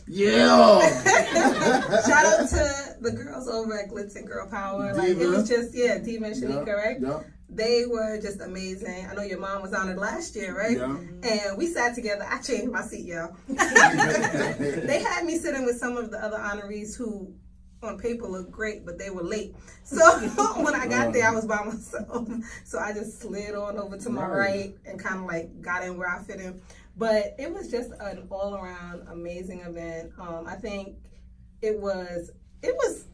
Yeah. Shout out to the girls over at Glitz and Girl Power. Like, it was just, Diva and Shanika, right? Yeah. They were just amazing. I know your mom was honored last year, right? Yeah. And we sat together. I changed my seat, y'all. They had me sitting with some of the other honorees who on paper looked great, but they were late. So when I got there, I was by myself. So I just slid on over to my right and kind of like got in where I fit in. But it was just an all-around amazing event. I think it was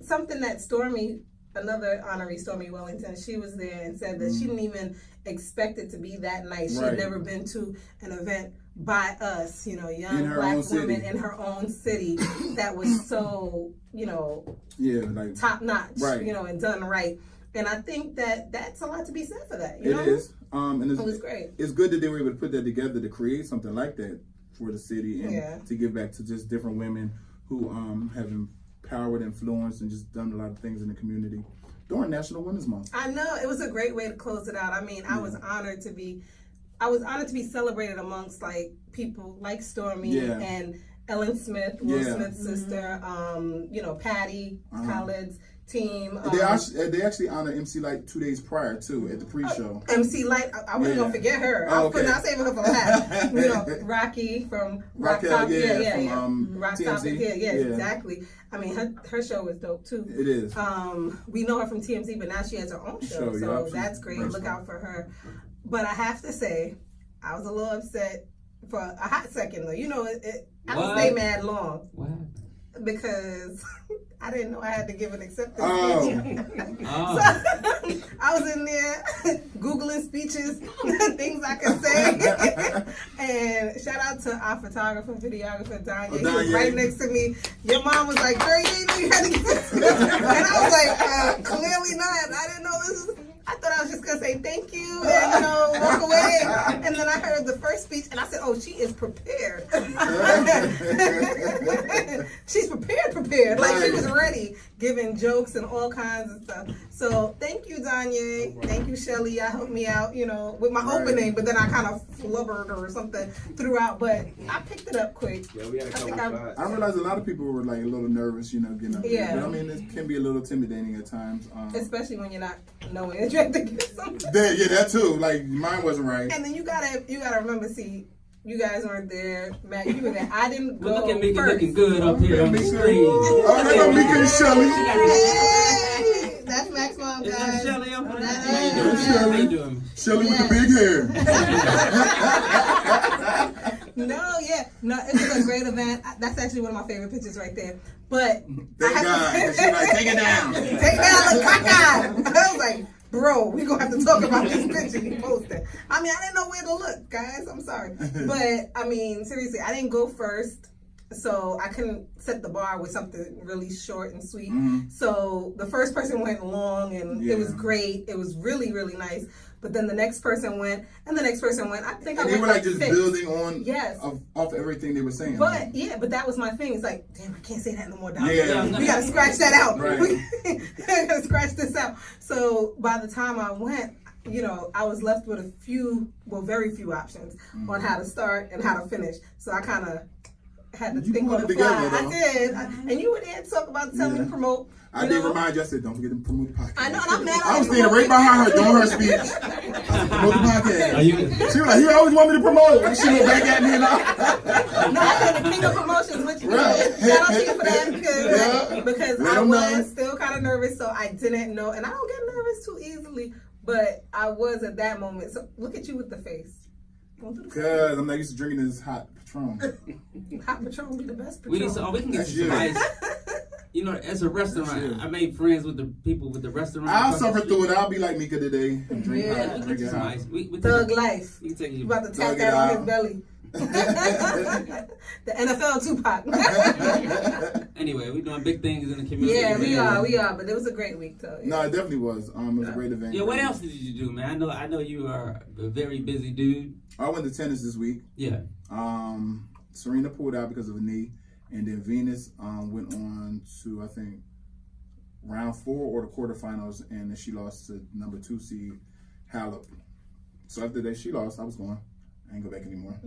something that Stormy, another honoree, Stormy Wellington, she was there and said that she didn't even expect it to be that nice. She'd never been to an event by us, young Black women in her own city that was so, like top notch, and done right. And I think that's a lot to be said for that. It is. And it was great. It's good that they were able to put that together to create something like that for the city and to give back to just different women who have empowered, influenced, and just done a lot of things in the community during National Women's Month. I know it was a great way to close it out. I mean, I was honored to be celabrated amongst like people like Stormy and Ellen Smith, Will Smith's sister, Patty Khaled's team. They actually honored MC Light 2 days prior too at the pre-show. MC Light, I wasn't gonna forget her. I was saving her for last. Rocky from Rock Topic, Rock Topic, exactly. I mean, her show is dope too. It is. We know her from TMZ, but now she has her own show, so that's great. Look out for her. But I have to say, I was a little upset for a hot second though. I didn't stay mad long. What? Because I didn't know I had to give an acceptance speech. So I was in there Googling speeches, things I could say. And shout out to our photographer, videographer, Danya. He was right next to me. Your mom was like, girl, you didn't know you had to give an speech. And I was like, clearly not. I didn't know this was... I thought I was just going to say thank you and, walk away. And then I heard the first speech and I said, oh, she is prepared. She's prepared. Like she was ready, giving jokes and all kinds of stuff. So thank you, Danye. Thank you, Shelly. Y'all helped me out, with my opening, but then I kind of flubbered or something throughout. But I picked it up quick. Yeah, we had a couple shots. I realized a lot of people were like a little nervous, getting up there. But, I mean, it can be a little intimidating at times. Especially when you're not knowing that you have to get something. That too. Like mine wasn't right. And then you gotta remember, see, you guys weren't there. Matt, you were there. I didn't go look at me first. Looking good up here on the screen. Oh, hello, Meeks and Shelly. Hey, that's Max mom, guys. Is that Shelly up there? How you doing? Shelly with the big hair. No, it was a great event. That's actually one of my favorite pictures right there. But thank God. She's like, take it down. Take it down, look cockeyed. I was like, bro, we're going to have to talk about this picture you posted. I mean, I didn't know where to look, guys. I'm sorry. But, I mean, seriously, I didn't go first. So I couldn't set the bar with something really short and sweet. Mm-hmm. So the first person went long and it was great. It was really, really nice. But then the next person went, and the next person went. I think I went. They were like just building on off everything they were saying. But but that was my thing. It's like, damn, I can't say that no more, Dom. Yeah. We gotta scratch that out. Right. We gotta scratch this out. So by the time I went, I was left with very few options on how to start and how to finish. So I kind of had to think on the fly. I did. And you were there to talk about telling me to promote. I did remind you. I said, don't forget to promote the podcast. I know, and I'm mad. I was standing right behind her doing her speech. I said, promote the podcast. She was like, you always want me to promote. And she went back at me and all. No, I said the king of promotions, which shout out to you for that because I was still kind of nervous, so I didn't know. And I don't get nervous too easily, but I was at that moment. So look at you with the face. Because I'm not used to drinking this hot Patron. Hot Patron be the best Patron. We can get you some ice. As a restaurant, I made friends with the people with the restaurant. I'll suffer through it. I'll be like Mika today and drink hot. Drink some ice. Thug life. We take you about to tap that on his belly. The NFL Tupac. Anyway, we're doing big things in the community. Yeah, we are. But it was a great week, though. Yeah. No, it definitely was. It was a great event. Yeah, what else did you do, man? I know you are a very busy dude. I went to tennis this week. Yeah. Serena pulled out because of a knee, and then Venus went on to, I think, round 4 or the quarterfinals, and then she lost to number 2 seed Halep. So after that she lost, I was going. I ain't go back anymore.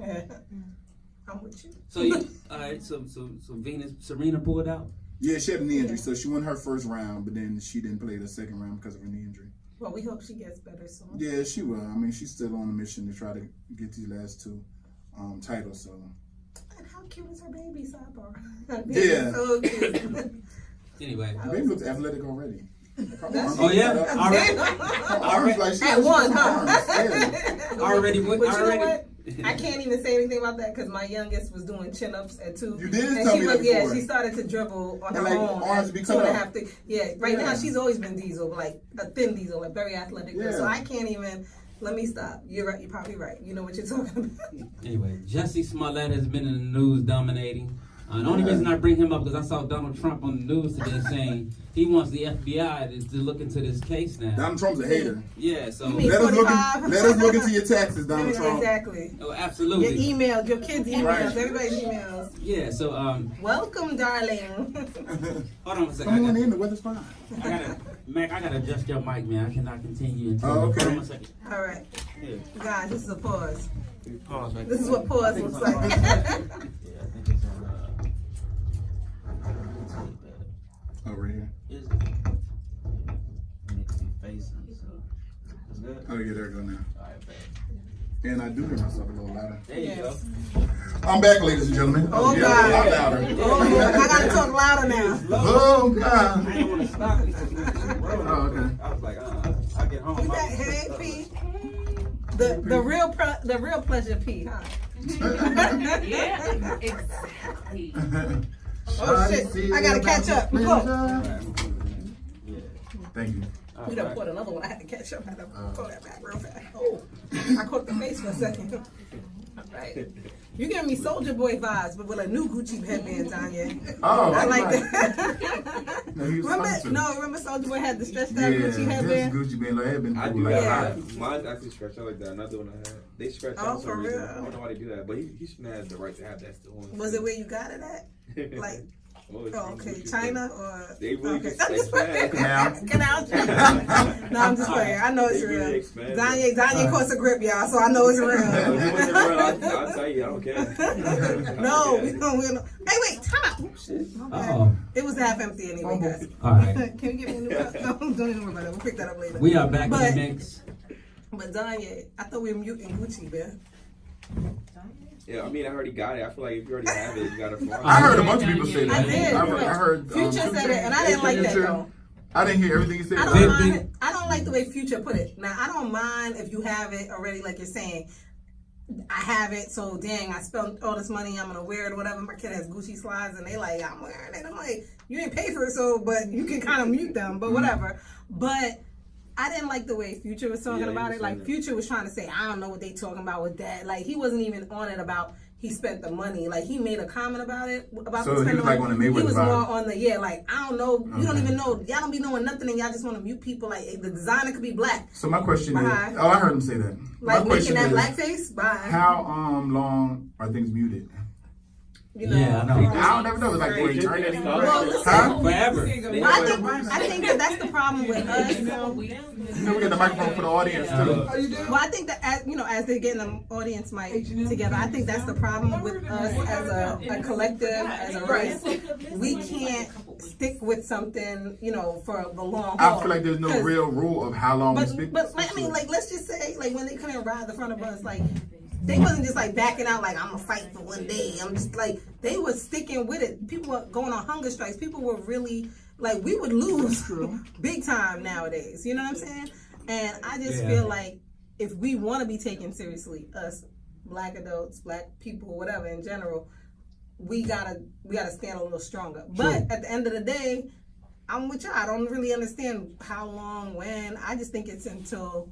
I'm with you. So all right. So Serena pulled out. Yeah, she had a knee injury, so she won her first round, but then she didn't play the second round because of her knee injury. Well, we hope she gets better soon. Yeah, she will. I mean, she's still on a mission to try to get these last two titles. So. And how cute is her baby, Sidebar? Yeah. So cute. Anyway, The baby looks athletic already. Oh yeah, Arms like she at one, huh? Already. But you know what? I can't even say anything about that because my youngest was doing chin-ups at 2. You did and tell she me was, that before. she started to dribble on her like, own. arms be 2.5 3. Yeah, right now she's always been diesel, like a thin diesel, like very athletic. Yeah. So I can't even. Let me stop. You're right. You're probably right. You know what you're talking about. Anyway, Jussie Smollett has been in the news dominating. The only reason I bring him up because I saw Donald Trump on the news today saying he wants the FBI to look into this case now. Donald Trump's a hater. Yeah, so You mean let us $45? look into your taxes, Donald Trump. Exactly. Oh, absolutely. Your emails, your kids' emails, Right. everybody's emails. Yeah, so Welcome, darling. hold on a second. Come on in, the weather's fine. Mac, I gotta adjust your mic, man. I cannot continue until. Oh, okay. Hold on a second. All right, Yeah. guys, this is a pause. Pause right This is what pause looks like. Yeah, I think it's on. Oh, right here. Is it? Need to be facing. So that's good. Oh, yeah, there we go now. All right, babe. And I do hear myself a little louder. There you go. I'm back, ladies and gentlemen. Oh, yeah, God. a lot louder. Oh, Lord, I gotta talk louder now. Oh, God. I didn't want to stop it. Oh, okay. I was like, I'll get home. Hey, P. The real pleasure P, huh? Yeah, exactly. Oh shit! I gotta catch up. Look. Thank you. We done put another one. I had to catch up. I had to pull that back real fast. Oh, I caught the face for a second. All right. You're giving me Soldier Boy vibes, but with a new Gucci headband on you. Oh, I like right. that. No, he was sponsored. Remember Soldier Boy had the stretched out Gucci Yeah, headband? this Gucci band, like, had been I cool, do like, that. Yeah. Mine's actually stretched out like that. Another one I had. They stretch Oh, out for for some reason. real? I don't know why they do that, but he shouldn't have the right to have that still on. Was it where you got it at? Like, Well, it's oh, from okay, Gucci, China but or? They really Okay. just I'm just playing. expand. Canal. No, I'm just playing. I know it's They really real. expanded. Danye caught a grip, y'all, so I know it's If it real. wasn't real, I'll tell you. I don't care. No, we don't. Hey, wait, time out. Oh, shit. My bad. Oh, It was half empty anyway, guys. all right. Can you give me a new cup? No, don't even worry about it. We'll pick that up later. We are back But- in the mix. But Danye, I thought we were muting Gucci, man. Yeah, I mean, I already got it. I feel like if you already have it, you got it for I heard a bunch of people say that. I did. I heard Future said it, and I didn't like that Future. though. I didn't hear everything you said. I Big, don't big. mind. I don't like the way Future put it. Now I don't mind if you have it already, like you're saying. I have it, so dang, I spent all this money. I'm gonna wear it or whatever. My kid has Gucci slides, and they like, I'm wearing it. I'm like, you didn't pay for it, so but you can kind of mute them, but whatever. But I didn't like the way Future was talking about it. Like Future was trying to say, I don't know what they talking about with that. Like he wasn't even on it about he spent the money. Like he made a comment about it. About So he was like on the Mayweather He was vibe. more on the like I don't know. You don't Okay. even know. Y'all don't be knowing nothing, and y'all just want to mute people. Like the designer could be black. So my question Bye. is, I heard him say that. Like my making question that is, blackface. Bye. how long are things muted? You know. Yeah, I know. I don't ever know. It's like for eternity. Well, listen, Huh? Forever. well, I think that that's the problem with us. You know, we got the microphone for the audience too. Well, I think that as they're getting the audience mic together, I think that's the problem with us as a collective, as a race. We can't stick with something, for the long haul. I feel like there's no real rule of how long we speak. But like, I mean, like, let's just say, like, when they couldn't ride the front of us, like, they wasn't just like backing out, like, I'm gonna fight for one day. I'm just like, they were sticking with it. People were going on hunger strikes. People were really like, we would lose big time nowadays. You know what I'm saying? And I just feel like if we want to be taken seriously, us black adults, black people, whatever in general, we gotta stand a little stronger. But at the end of the day, I'm with y'all. I don't really understand how long, when. I just think it's until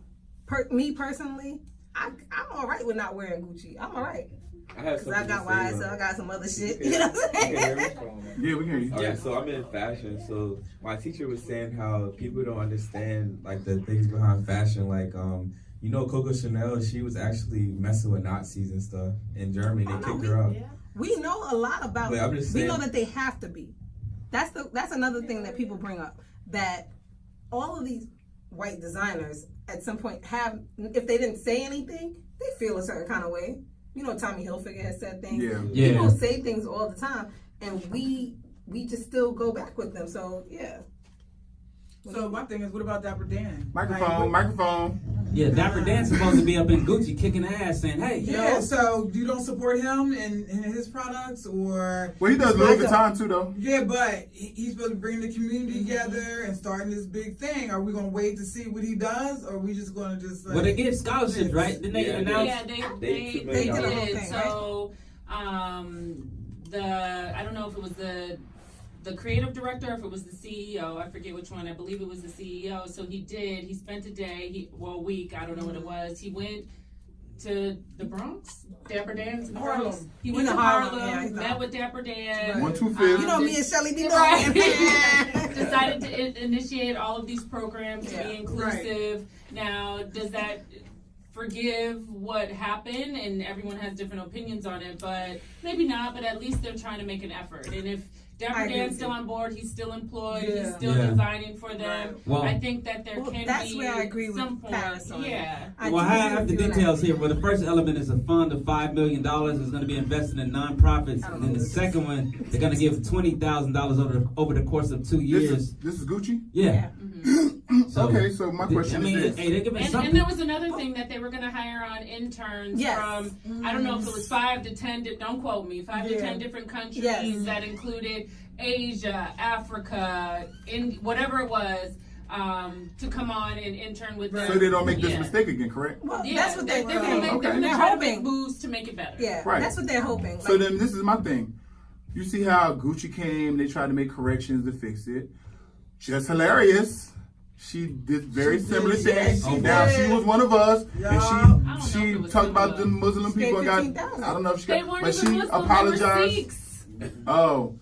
me personally. I'm all right with not wearing Gucci. I'm all right. Because I got YSL, I got some other shit. You know what I'm saying? Yeah, we can hear you. Yeah, so I'm in fashion. So my teacher was saying how people don't understand like the things behind fashion. Like, Coco Chanel, she was actually messing with Nazis and stuff in Germany. They kicked her out. We know a lot about But I'm just saying, we know that they have to be. That's another thing that people bring up. That all of these white designers at some point have, if they didn't say anything, they feel a certain kind of way. Tommy Hilfiger has said things. Yeah. People say things all the time, and we just still go back with them. So yeah. So my thing is, what about Dapper Dan? Microphone. Yeah, Dapper Dan's supposed to be up in Gucci kicking ass saying, hey. Yeah, so you don't support him and his products, or... Well, he does Louis Vuitton too, though. Yeah, but he's supposed to bring the community together and starting this big thing. Are we going to wait to see what he does, or are we just going to just... Well, they give scholarships, right? Didn't they announce? Yeah, they did a whole did. thing, So, I don't know if it was the creative director, if it was the CEO, I forget which one. I believe it was the CEO. So he spent a day, a week, I don't know what it was. He went to the Bronx, Dapper Dan's in the Bronx. Harlem. He went to Harlem, Harlem, met with Dapper Dan. 125. Me and Shelly be Right. knowing. Decided to initiate all of these programs to be inclusive. Right. Now, does that forgive what happened? And everyone has different opinions on it, but maybe not. But at least they're trying to make an effort. And if Dapper Dan's still on board, he's still employed, he's still designing for them. Well, I think that there can that's be where I agree with some point. Paris on Yeah. Well, I have the details here. Well, the first element is a fund of $5 million is going to be invested in nonprofits, and then the second one they're going to give $20,000 over the course of 2 years. This is Gucci? Yeah. So, okay, so my question is this. Hey, they're giving something. And there was another thing that they were going to hire on interns from, I don't know if it was 5 to 10, don't quote me, 5 to 10 different countries that included Asia, Africa, in whatever it was, to come on and intern with them. So they don't make this mistake again, correct? Well, that's what they're going hoping. to try to make moves to make it better. Yeah, Right. that's what they're hoping. So then this is my thing. You see how Gucci came, they tried to make corrections to fix it. Just hilarious. She did very similar things. Now she was one of us, and she talked about the Muslim people and got. I don't know if she got, but she apologized. Oh,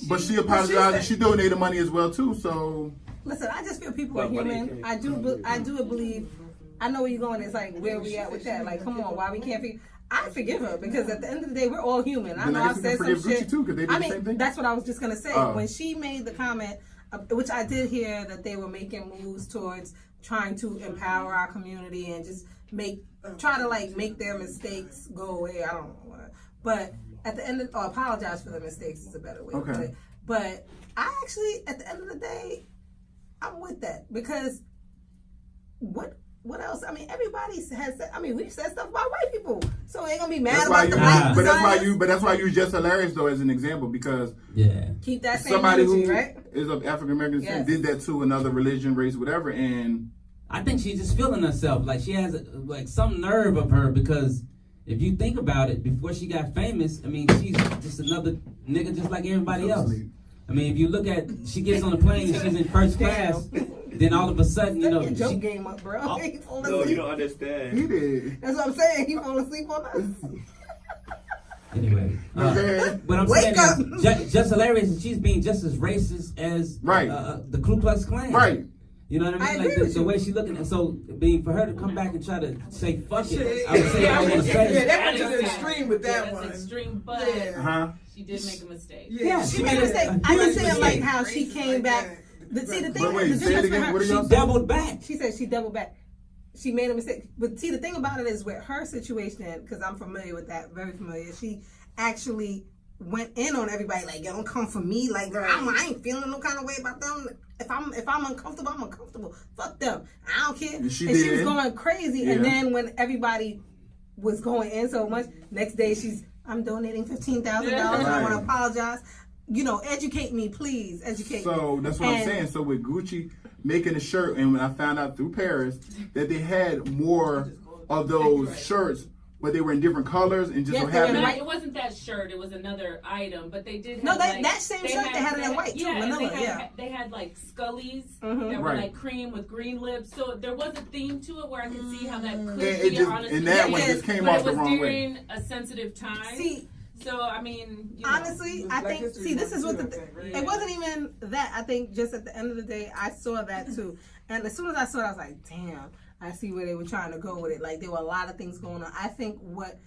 but she apologized and she donated money as well too. So listen, I just feel people are human. I do believe. I know where you're going. It's like where we at with that. Like, come on, why we can't be? I forgive her because at the end of the day, we're all human. I know I've said some shit. Gucci too, because they did the same thing. That's what I was just gonna say. When she made the comment, which I did hear that they were making moves towards trying to empower our community and just try to make their mistakes go away. I don't know, but at the end or apologize for the mistakes is a better way to put it. But I actually, at the end of the day, I'm with that because what else? I mean, everybody has said. I mean, we've said stuff about white people, so they ain't gonna be mad about the black. But that's why you just hilarious though as an example because keep that same somebody energy, who right? is of African American descent did that to another religion, race, whatever, and I think she's just feeling herself. Like she has some nerve of her because if you think about it, before she got famous, I mean, she's just another nigga just like everybody else. I mean, if you look at, she gets on the plane and she's in first class, then all of a sudden, your joke game up, bro. No, you don't understand. He did. That's what I'm saying. He fall asleep on us. Anyway, what I'm Wake saying is just hilarious, and she's being just as racist as the Ku Klux Klan. Right. You know what I mean? I Like agree with the way she's looking at so for her to come back and try to say fuck it, I would say I want to say that went to the extreme with that one. That's extreme, but she did make a mistake. Yeah, she made a mistake. I just saying like how she came back. The thing, say it again. What are y'all she doubled back. She said she doubled back. She made a mistake. But see, the thing about it is with her situation, because I'm familiar with that, very familiar. She actually went in on everybody like, "Yo, don't come for me." Like, I ain't feeling no kind of way about them. If I'm uncomfortable, I'm uncomfortable. Fuck them. I don't care. And she was going crazy. Yeah. And then when everybody was going in so much, next day I'm donating $15,000. I want to apologize. Educate me, please. Educate me. So that's what I'm saying. So with Gucci making a shirt, and when I found out through Paris that they had more of those shirts, but they were in different colors and just so happened. It wasn't that shirt; it was another item. But they did. That same shirt they had it in white too, vanilla. They had like Scullies that were like cream with green lips. So there was a theme to it where I could see how that could be honest. And that one just came off the wrong way. It was during a sensitive time. So I mean, honestly, I think. This is what it wasn't even that. I think just at the end of the day, I saw that too. And as soon as I saw it, I was like, damn. I see where they were trying to go with it. Like, there were a lot of things going on. I think what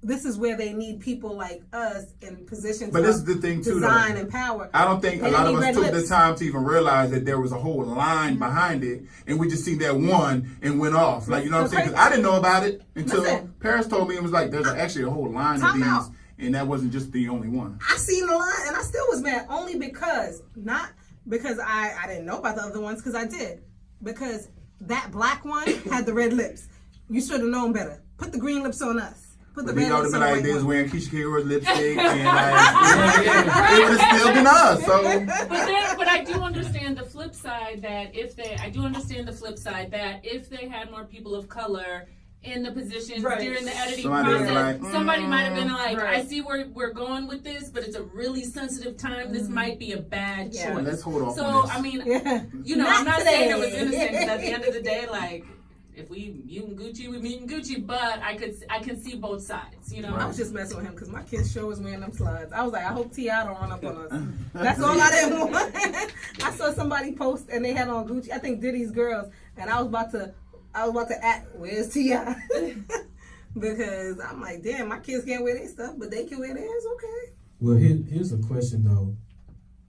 this is where they need people like us in positions But of this is the thing too, design though. and power. I don't think a lot of us took the lips. time to even realize that there was a whole line behind it, and we just seen that one and went off. Like, you know what I'm saying? Because I didn't know about it until Paris told me. It was like there's actually a whole line of these, and that wasn't just the only one. I seen the line, and I still was mad, only because, not because I didn't know about the other ones, because I did. Because that black one had the red lips. You should have known better. Put the green lips on us. Put the red lips on like the they was white wearing Keisha K's lipstick, and like, it would have still been us. So, but I do understand the flip side that if they had more people of color in the positions during the editing process, somebody might have been like, I see where we're going with this, but it's a really sensitive time. This might be a bad choice. Let's hold off So, on this. I mean, you know, I'm not saying it was innocent, because at the end of the day, like, if we meeting Gucci, we meeting Gucci, but I can see both sides, you know. I was just messing with him because my kids sure was wearing them slides. I was like, I hope T.I. don't run up on us. That's all I didn't want. I saw somebody post and they had on Gucci, I think Diddy's Girls, and I was about to act, where's T.I.? Because I'm like, damn, my kids can't wear their stuff, but they can wear theirs, okay. Well, here's a question though,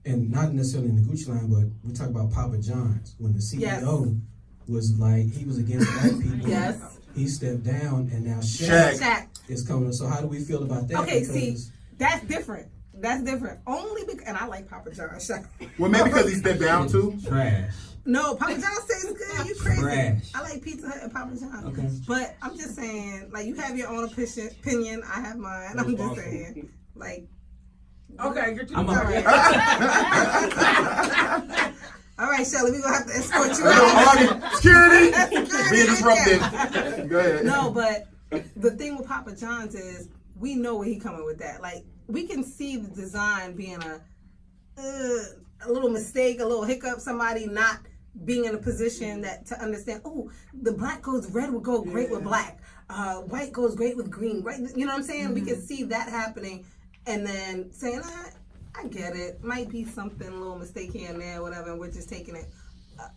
and not necessarily in the Gucci line, but we talk about Papa John's when the CEO was like, he was against black people. Yes. He stepped down, and now Shaq is coming. So how do we feel about that? Okay, see, that's different. That's different. Only because, and I like Papa John's. Well, maybe because he stepped down too. Trash. No, Papa John's tastes good. You crazy? Trash. I like Pizza Hut and Papa John's. Okay. But I'm just saying, like, you have your own opinion. I have mine. I'm just saying, like. Okay, get you. All right. All right, Shelly, we're going to have to escort you out. Security! Being disrupted. Go ahead. No, but the thing with Papa John's is we know where he coming with that. Like, we can see the design being a little mistake, a little hiccup, somebody not being in a position that to understand, oh, the black goes red would go great with black. White goes great with green, right? You know what I'm saying? Mm-hmm. We can see that happening and then saying, I get it. Might be something, a little mistake here and there, whatever, and we're just taking it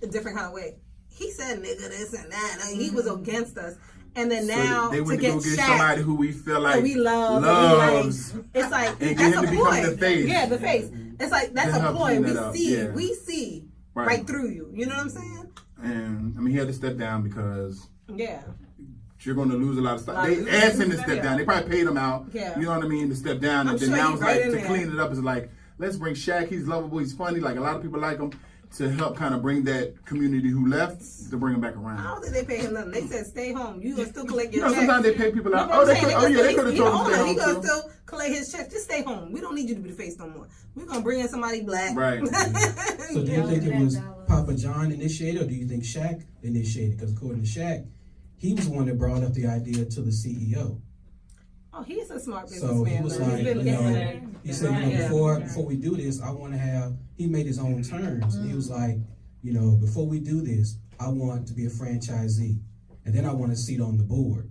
a different kind of way. He said nigga this and that. I mean, he was against us. And then now they to get go get Shaq, somebody who we feel like we loves. It's like, and that's get him a to ploy. become the face. Yeah, the face. It's like, that's To a help ploy. clean that up. We see right through you. You know what I'm saying? And, I mean, he had to step down because you're going to lose a lot of stuff. They asked him to step down. They probably paid him out. Yeah. You know what I mean? To step down. And then now it's like, to clean it up, it's like, let's bring Shaq. He's lovable. He's funny. Like, a lot of people like him. To help kind of bring that community who left to bring them back around. I don't think they pay him nothing. They said stay home. You gonna still collect your check. Sometimes they pay people out. They could have told him to stay home. He gonna still collect his check. Just stay home. We don't need you to be the face no more. We're gonna bring in somebody black. Right. So do you think it was Papa John initiated, or do you think Shaq initiated? Because according to Shaq, he was the one that brought up the idea to the CEO. Oh, he's a smart So businessman. he was like, he said, before we do this, I want to have. He made his own terms. He was like, before we do this, I want to be a franchisee, and then I want a seat on the board,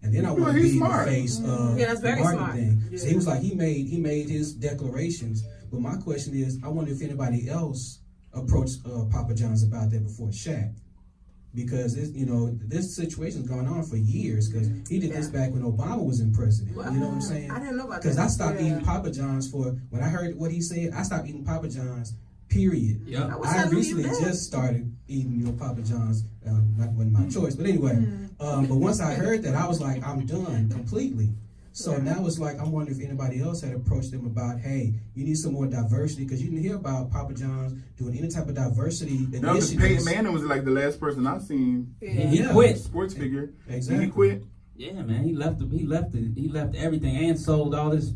and then I want to be the face of the marketing thing. Yeah. So he was like, he made his declarations. But my question is, I wonder if anybody else approached Papa John's about that before Shaq. Because this situation's gone on for years. Because he did this back when Obama was in president. You know what I'm saying? I didn't know about that. Because I stopped eating Papa John's when I heard what he said. I stopped eating Papa John's. Period. Yeah. I recently just started eating Papa John's. That wasn't my choice, but anyway. But once I heard that, I was like, I'm done completely. So now it's like, I'm wondering if anybody else had approached them about, hey, you need some more diversity, because you didn't hear about Papa John's doing any type of diversity initiatives. Peyton Manning was like the last person I seen. He quit. Sports figure. Exactly. He quit. Yeah, man, he left everything and sold all this.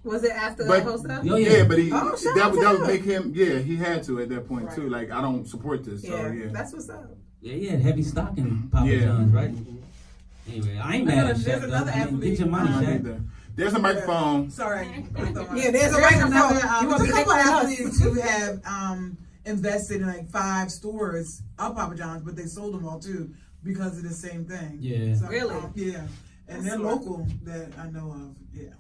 Was it after that whole stuff? Yeah, but that would make him. Yeah, he had to at that point too. Like, I don't support this. So yeah, that's what's up. Yeah, he had heavy stock in Papa John's, right? Anyway, I ain't mad at Shaq. Get your money, Shaq. There's a microphone. Sorry. Yeah, there's a microphone. There's a couple athletes who have invested in like 5 stores of Papa John's, but they sold them all too because of the same thing. Yeah. So, really? Yeah. And they're local that I know of. Yeah.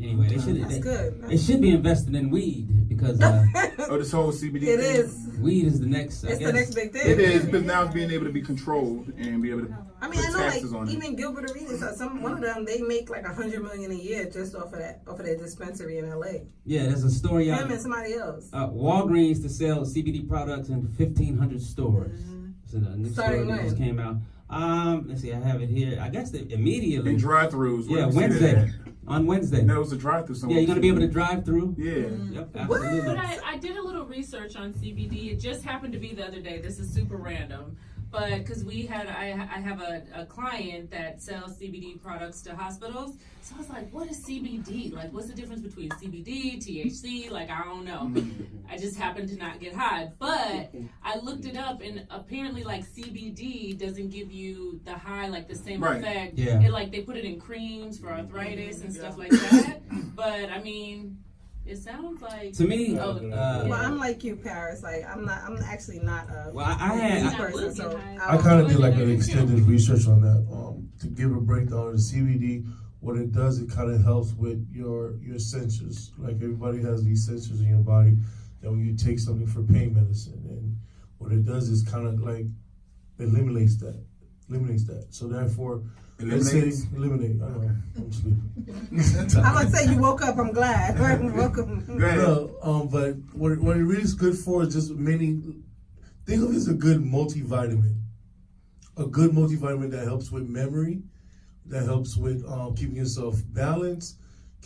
Anyway, That's good. It should be invested in weed because Oh, this whole CBD It thing? is. weed is the next. It's I the guess. next big thing. It is, but now it's being able to be controlled and be able to I mean, I put know, taxes on like it. even Gilbert Arenas, one of them, they make like $100 million a year just off of that dispensary in LA. Yeah, there's a story out. Him and somebody else. Walgreens to sell CBD products in 1,500 stores. So the new Starting story that just when? came out. Let's see, I have it here. I guess immediately. And drive-throughs. Yeah, Wednesday. On Wednesday. No, it was a drive-through somewhere. Yeah, you're gonna be able to drive through. Yeah. Yep, absolutely. But I did a little research on CBD. It just happened to be the other day. This is super random. But because I have a client that sells CBD products to hospitals. So I was like, what is CBD? Like, what's the difference between CBD, THC? Like, I don't know. I just happened to not get high. But I looked it up, and apparently, like, CBD doesn't give you the high, like, the same effect. Yeah. It, like, they put it in creams for arthritis and stuff like that. But, I mean... It sounds like To me, Well, I'm like you, Paris. Like I'm actually not a well, I had. person. So I kind of did like an extended research on that to give a breakdown of the CBD. What it does, it kind of helps with your sensors. Like everybody has these sensors in your body that when you take something for pain medicine, and what it does is kind of like eliminates that. So therefore, let's say eliminate. I know I'm sleeping. I'm gonna say you woke up. I'm glad. Welcome. Go ahead. No, but what it really is good for is just think of it as a good multivitamin. A good multivitamin that helps with memory, that helps with keeping yourself balanced.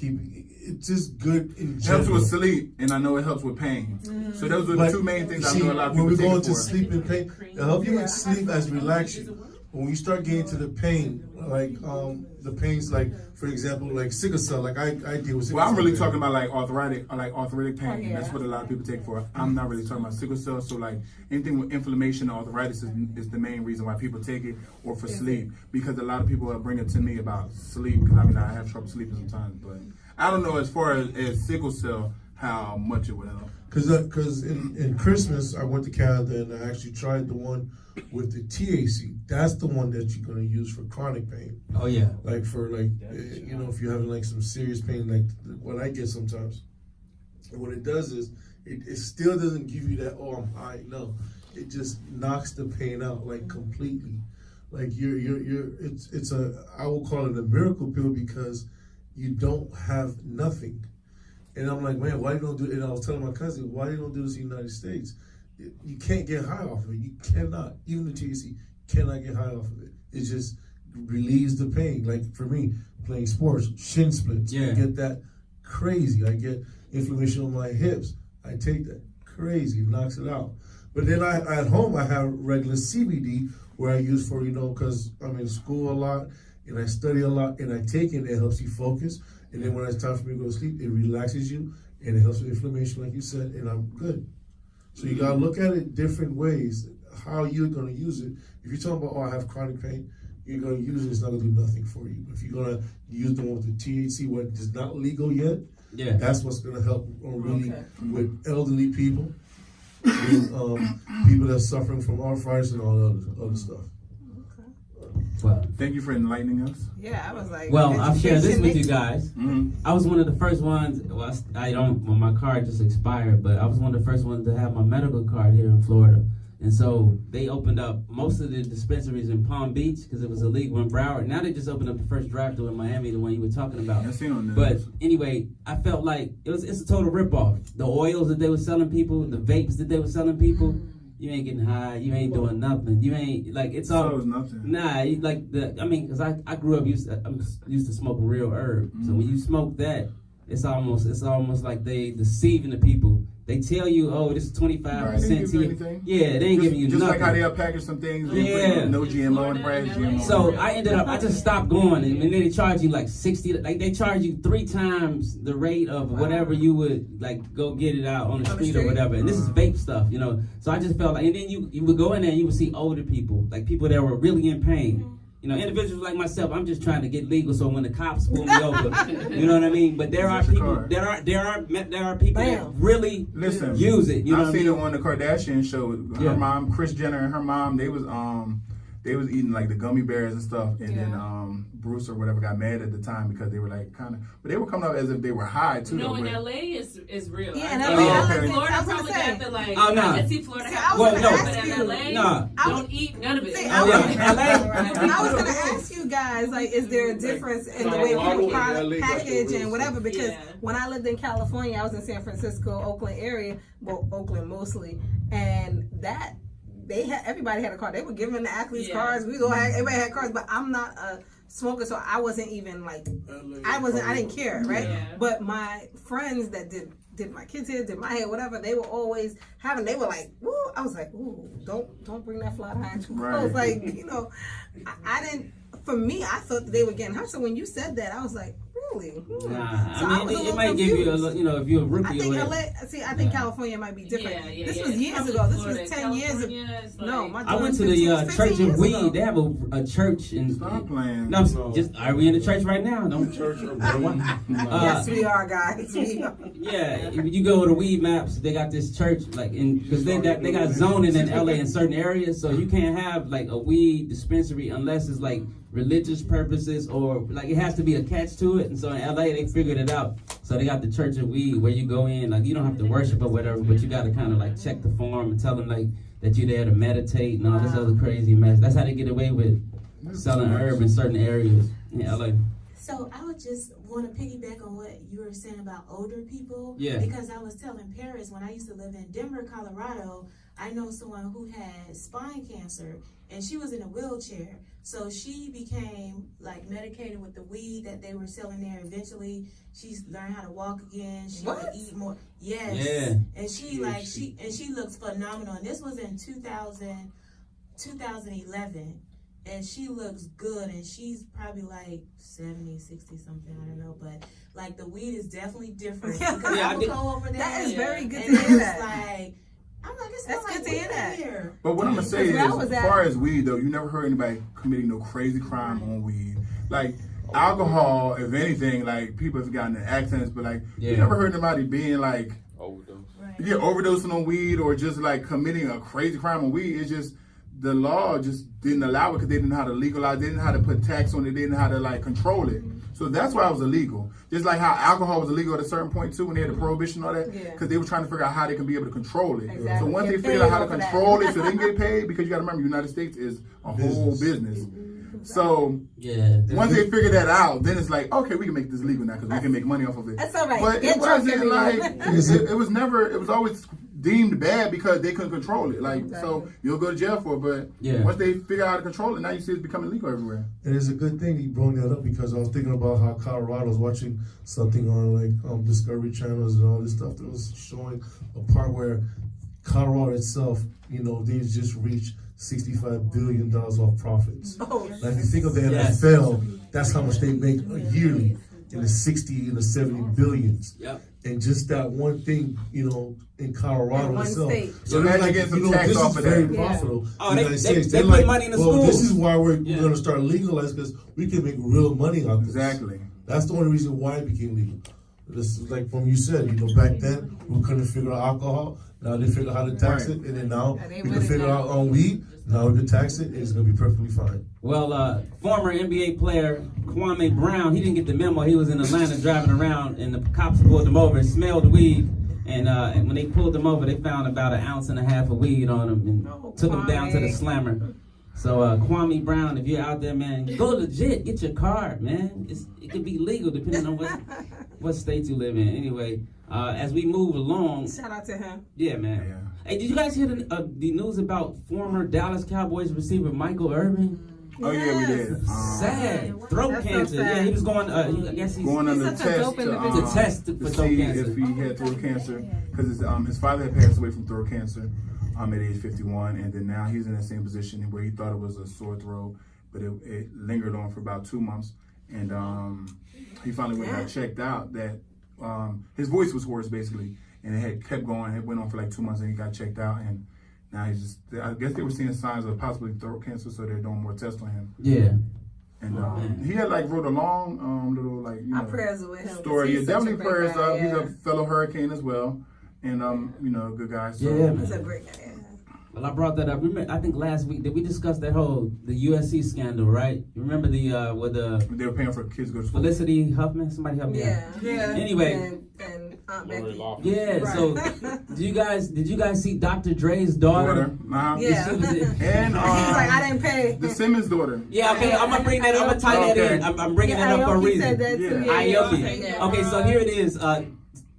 It's just good in It general. helps with sleep, and I know it helps with pain. So those are the two main things I know a lot of people when we take go it into for. sleep and pain, it helps you with sleep as relax you. When you start getting to the pain, like the pains, like for example, like sickle cell, like I deal with sickle Well, I'm cell really pain. talking about like arthritic pain. Oh, yeah. That's what a lot of people take for. I'm not really talking about sickle cell. So like anything with inflammation or arthritis is the main reason why people take it, or for sleep. Because a lot of people are bringing to me about sleep, because I mean I have trouble sleeping sometimes. But I don't know as far as sickle cell how much it would help. Because in Christmas, I went to Canada and I actually tried the one with the THC. That's the one that you're going to use for chronic pain. Oh yeah. Like for if you're having like some serious pain, like what I get sometimes. And what it does is, it still doesn't give you that, oh, I'm high. No, it just knocks the pain out like completely. Like I will call it a miracle pill because you don't have nothing. And I'm like, man, why you don't do it? And I was telling my cousin, why you don't do this in the United States? You can't get high off of it. You cannot. Even the THC cannot get high off of it. It just relieves the pain. Like for me, playing sports, shin splits. Yeah. I get that crazy. I get inflammation on my hips. I take that crazy. It knocks it out. But then at home, I have regular CBD where I use for, because I'm in school a lot and I study a lot and I take it. It helps you focus. And then when it's time for me to go to sleep, it relaxes you and it helps with inflammation, like you said, and I'm good. So you gotta look at it different ways, how you're gonna use it. If you're talking about, I have chronic pain, you're gonna use it, it's not gonna do nothing for you. If you're gonna use the one with the THC, what is not legal yet, that's what's gonna help really with elderly people, and, people that's suffering from arthritis and all the other stuff. Well, Thank you for enlightening us. Yeah, I was like. well, I'll share this with you education guys. Mm-hmm. I was one of the first ones. Well, well, my card just expired, but I was one of the first ones to have my medical card here in Florida. And so they opened up most of the dispensaries in Palm Beach because it was illegal in Broward. Now they just opened up the first drive-thru in Miami, the one you were talking about. I seen on that. But anyway, I felt like it's a total ripoff. The oils that they were selling people, the vapes that they were selling people. You ain't getting high. You ain't doing nothing. You ain't like it's all. So it's nothing. Nah, because I grew up I'm used to smoking real herb. So when you smoke that, it's almost like they deceiving the people. They tell you, oh, this is 25%. Right, they didn't give you anything. Yeah, they ain't giving you just nothing. like how they'll package some things. Yeah. No GMO and brand GMO. So I just stopped going, and then they charge you like 60. Like they charge you 3 times the rate of whatever you would like go get it out on the street or whatever. And this is vape stuff, So I just felt like, and then you would go in there and you would see older people, like people that were really in pain. Individuals like myself, I'm just trying to get legal so when the cops pull me over, you know what I mean? But there are people, there are people that really use it. I've seen it on the Kardashian show. Her mom, Kris Jenner, and her mom, they they was eating like the gummy bears and stuff, and then Bruce or whatever got mad at the time because they were like kind of, but they were coming up as if they were high too. No, in LA is real. Yeah, in Florida LA, probably got the like. Oh, no. I can see Florida have well, no. but in LA, don't eat none of it. See, I was gonna ask you guys, like, is there a difference in the way people package and whatever? Because when I lived in California, I was in San Francisco, Oakland area, well, Oakland mostly, and that. Everybody had a car. They were giving the athletes cars. Everybody had cars, but I'm not a smoker, so I wasn't even like, I didn't care, right? Yeah. But my friends that did my kids' hair, did my hair, whatever, they were always they were like, woo. I was like, ooh, don't bring that flat iron too close. Like, I didn't, for me, I thought that they were getting hurt. So when you said that, I was like, really? Nah, so I mean, it might give you a, if you're a rookie. I think California might be different. This was years ago. This was 10 years ago. No, my I went to the Church of Weed. They have a church in. Stop playing. No, just are we in the church right now? No church. Yes, we are, guys. We are. Yeah, if you go to Weed Maps, they got this church because they got zoning in LA in certain areas, so you can't have like a weed dispensary unless it's like religious purposes or like it has to be attached to it. And so in LA they figured it out. So they got the Church of Weed where you go in, like you don't have to worship or whatever, but you got to kind of like check the form and tell them like that you're there to meditate and all this other crazy mess. That's how they get away with selling herb in certain areas in LA. So I would just want to piggyback on what you were saying about older people. Yeah. Because I was telling Paris when I used to live in Denver, Colorado, I know someone who had spine cancer and she was in a wheelchair. So she became like medicated with the weed that they were selling there. Eventually she learned how to walk again. She would eat more. Yes. Yeah. And she looks phenomenal. And this was in 2011. And she looks good, and she's probably like 70, 60 something, I don't know, but like the weed is definitely different. Because I would go over there. That is very good to hear that. I'm like, it's that's like good to hear that. Here. But what I'm gonna say is, as far as weed though, you never heard anybody committing no crazy crime on weed. Like alcohol, if anything, like people have gotten in accidents, but like you never heard anybody being like overdosing on weed or just like committing a crazy crime on weed. It's just the law just didn't allow it because they didn't know how to legalize, they didn't know how to put tax on it, they didn't know how to like control it. So that's why it was illegal. Just like how alcohol was illegal at a certain point too when they had the prohibition and all that, because they were trying to figure out how they can be able to control it. Exactly. So once they figured out how to control it so they can get paid, because you got to remember, United States is a whole business. So once they figure that out, then it's like, okay, we can make this legal now because we can make money off of it. That's all right. But it wasn't like, it was always deemed bad because they couldn't control it. Like, so you'll go to jail for it, but once they figure out how to control it, now you see it's becoming legal everywhere. And it's a good thing he brought that up because I was thinking about how Colorado's watching something on like Discovery channels and all this stuff that was showing a part where Colorado itself, they just reached $65 billion off profits. Like if you think of the NFL, that's how much they make yearly in the 60 and the 70 billions. Yep. And just that one thing, in Colorado itself. State. So they're like, this is very profitable. Oh, in the United States. They They're put like, money in the well, schools. this is why we're going to start legalizing because we can make real money out of this. Exactly. That's the only reason why it became legal. This is like from you said, back then we couldn't figure out alcohol. Now they figure out how to tax it, and then now we can figure out on weed. Now we can tax it, and it's gonna be perfectly fine. Well, former NBA player Kwame Brown, he didn't get the memo. He was in Atlanta driving around, and the cops pulled him over and smelled the weed. And when they pulled him over, they found about 1.5 ounces of weed on him and took him down to the slammer. So Kwame Brown, if you're out there, man, go legit, get your card, man. It could be legal depending on what state you live in. Anyway, as we move along, shout out to him. Yeah, man. Yeah. Hey, did you guys hear the news about former Dallas Cowboys receiver Michael Irvin? Oh yeah, we did. Sad throat cancer. Yeah, he was going. I guess he's going under test to test for throat cancer. If he had throat cancer, because his father had passed away from throat cancer at age 51, and then now he's in the same position where he thought it was a sore throat, but it lingered on for about 2 months, and he finally went and got checked out. That his voice was hoarse basically, and it had kept going. It went on for like 2 months, and he got checked out, and now he's just. I guess they were seeing signs of possibly throat cancer, so they're doing more tests on him. Yeah. And he had wrote a long little our prayers with him story. Yeah, definitely prayers up. He's a fellow Hurricane as well, and a good guy. So. Yeah, he's a great guy. Well, I brought that up. Remember, I think last week, did we discuss the USC scandal, right? You remember with they were paying for kids to go to school. Felicity Huffman? Somebody help me out. Yeah. Anyway. And Aunt Becky. Yeah, right. So did you guys see Dr. Dre's daughter? Yeah. And he's like, I didn't pay. The Simmons daughter. Yeah, okay, I'm gonna bring that. I'm gonna tie that in. I'm bringing that up for a reason. Said that too. Aoki. Okay, so here it is.